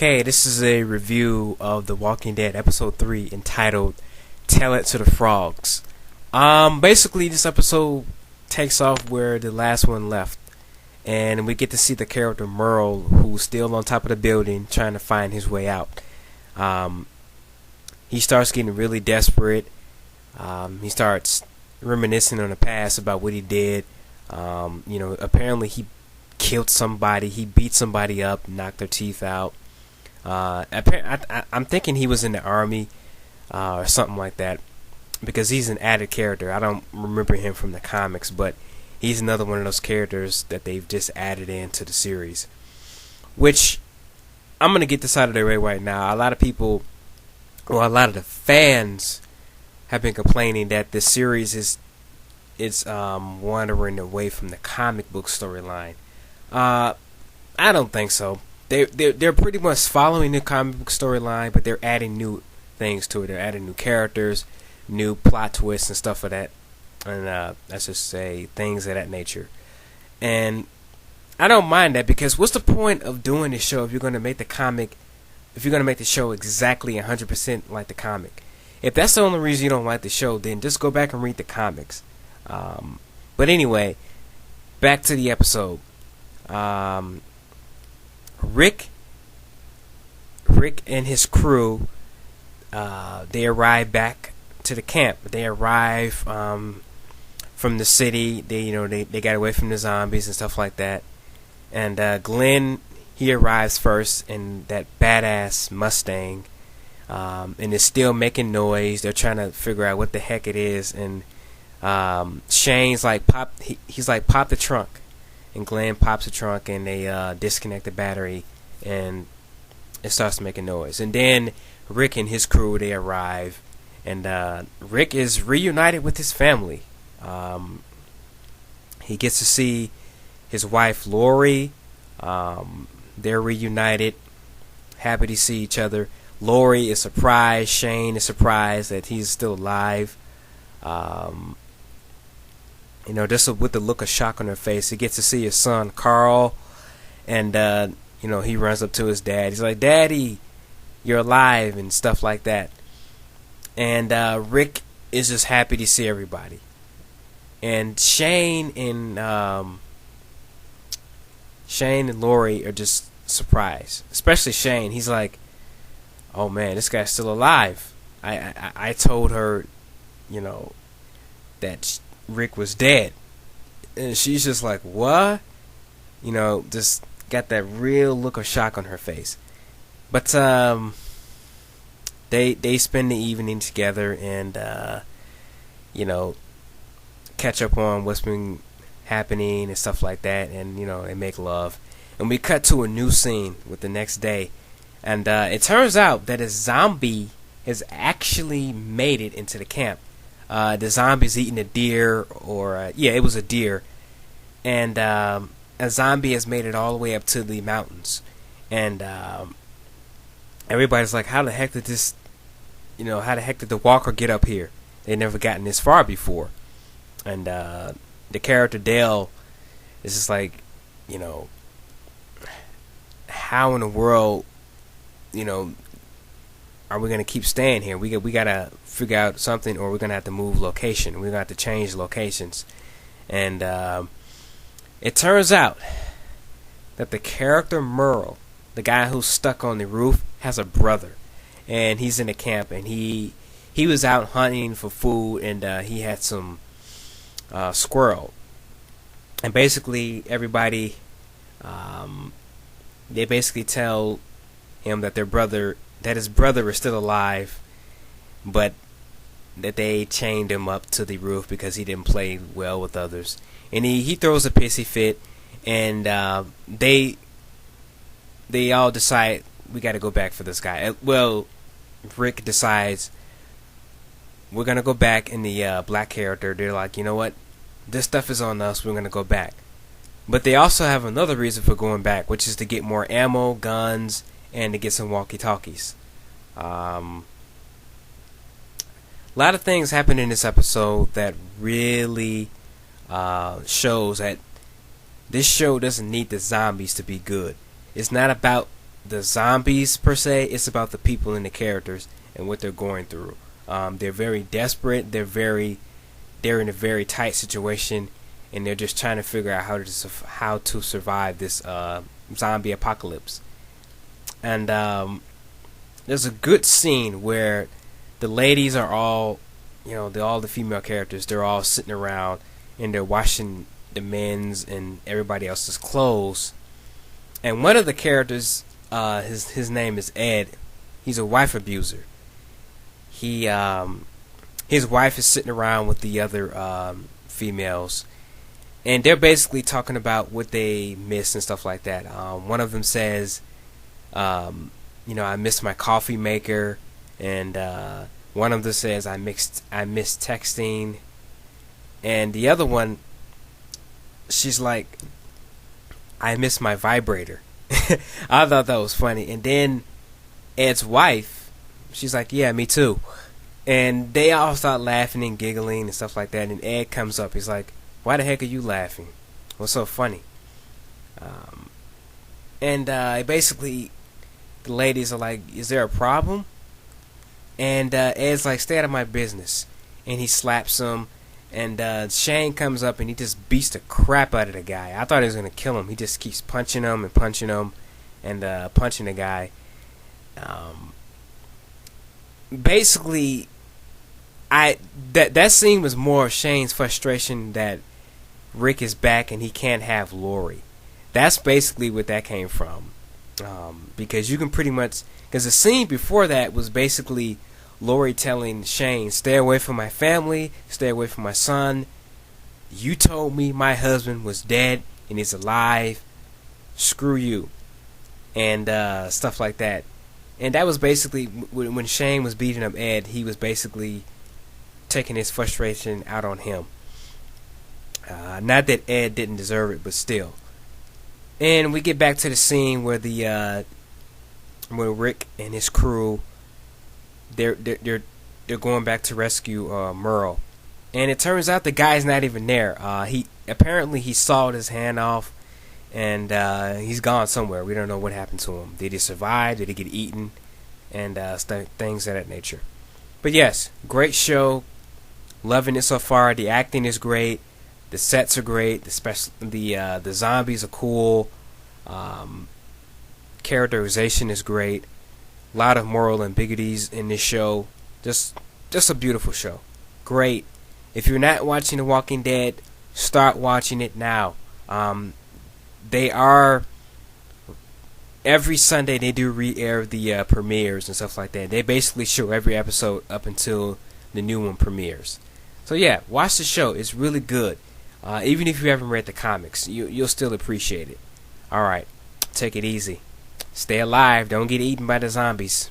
Okay, this is a review of The Walking Dead episode 3 entitled Tell It to the Frogs. Basically this episode takes off where the last one left, and we get to see the character Merle, who's still on top of the building trying to find his way out. He starts getting really desperate. He starts reminiscing on the past about what he did. Apparently he killed somebody, he beat somebody up, knocked their teeth out. I'm thinking he was in the army or something like that, because he's an added character. I don't remember him from the comics, but he's another one of those characters that they've just added into the series. Which I'm gonna get this out of the way right now. A lot of people, or a lot of the fans, have been complaining that the series is wandering away from the comic book storyline. I don't think so. They're pretty much following the comic book storyline, but they're adding new things to it. They're adding new characters, new plot twists and stuff of that, and let's just say things of that nature. And I don't mind that, because what's the point of doing this show if you're going to make the show exactly 100% like the comic? If that's the only reason you don't like the show, then just go back and read the comics. But anyway, back to the episode. Rick and his crew, they arrive back to the camp. They arrive from the city. They got away from the zombies and stuff like that. And Glenn, he arrives first in that badass Mustang, and is still making noise. They're trying to figure out what the heck it is. And Shane's like, he's like, pop the trunk. And Glenn pops the trunk, and they disconnect the battery, and it starts making noise. And then Rick and his crew, they arrive, and Rick is reunited with his family. He gets to see his wife Lori. They're reunited, happy to see each other. Lori is surprised. Shane is surprised that he's still alive. Just with the look of shock on her face. He gets to see his son Carl, and he runs up to his dad. He's like, "Daddy, you're alive," and stuff like that. And Rick is just happy to see everybody. And Shane and Lori are just surprised, especially Shane. He's like, "Oh man, this guy's still alive." I told her, that Rick was dead, and she's just like, "What?" Just got that real look of shock on her face. But they spend the evening together, and catch up on what's been happening and stuff like that, and they make love. And we cut to a new scene with the next day, and it turns out that a zombie has actually made it into the camp. The zombie's eating a deer, it was a deer, and a zombie has made it all the way up to the mountains, and everybody's like, how the heck did the walker get up here? They've never gotten this far before. And the character Dale is just like, how in the world, are we gonna keep staying here? We gotta figure out something, or we're gonna have to move location. We're gonna have to change locations. And it turns out that the character Merle, the guy who's stuck on the roof, has a brother, and he's in the camp, and he was out hunting for food, and he had some squirrel. And basically everybody, they basically tell him that his brother is still alive, but that they chained him up to the roof because he didn't play well with others. And he throws a pissy fit, and they all decide, we got to go back for this guy. Well, Rick decides, we're going to go back. In the black character, they're like, you know what, this stuff is on us, we're going to go back. But they also have another reason for going back, which is to get more ammo, guns, and to get some walkie-talkies. A lot of things happen in this episode that really shows that this show doesn't need the zombies to be good. It's not about the zombies per se. It's about the people and the characters and what they're going through. They're very desperate. They're in a very tight situation, and they're just trying to figure out how to survive this zombie apocalypse. And there's a good scene where the ladies are all, all the female characters. They're all sitting around and they're washing the men's and everybody else's clothes. And one of the characters, his name is Ed. He's a wife abuser. His wife is sitting around with the other females, and they're basically talking about what they miss and stuff like that. One of them says, I miss my coffee maker, and one of them says, I miss texting, and the other one, she's like, I miss my vibrator. I thought that was funny. And then Ed's wife, she's like, yeah, me too. And they all start laughing and giggling and stuff like that. And Ed comes up. He's like, why the heck are you laughing? What's so funny? And basically, the ladies are like, is there a problem? And Ed's like, stay out of my business. And he slaps him. And Shane comes up and he just beats the crap out of the guy. I thought he was going to kill him. He just keeps punching him and punching him and punching the guy. Basically, that scene was more of Shane's frustration that Rick is back and he can't have Lori. That's basically what that came from. Because you can pretty much, because the scene before that was basically Lori telling Shane, stay away from my family, stay away from my son. You told me my husband was dead and he's alive. Screw you. And stuff like that. And that was basically, when Shane was beating up Ed, he was basically taking his frustration out on him. Not that Ed didn't deserve it, but still. And we get back to the scene where where Rick and his crew, they're going back to rescue Merle, and it turns out the guy's not even there. He sawed his hand off, and he's gone somewhere. We don't know what happened to him. Did he survive? Did he get eaten? And things of that nature. But yes, great show. Loving it so far. The acting is great. The sets are great. The zombies are cool. Characterization is great. A lot of moral ambiguities in this show. Just a beautiful show. Great. If you're not watching The Walking Dead, start watching it now. They are, every Sunday they do re-air the premieres and stuff like that. They basically show every episode up until the new one premieres. So yeah, watch the show. It's really good. Even if you haven't read the comics, you'll still appreciate it. Alright, take it easy. Stay alive. Don't get eaten by the zombies.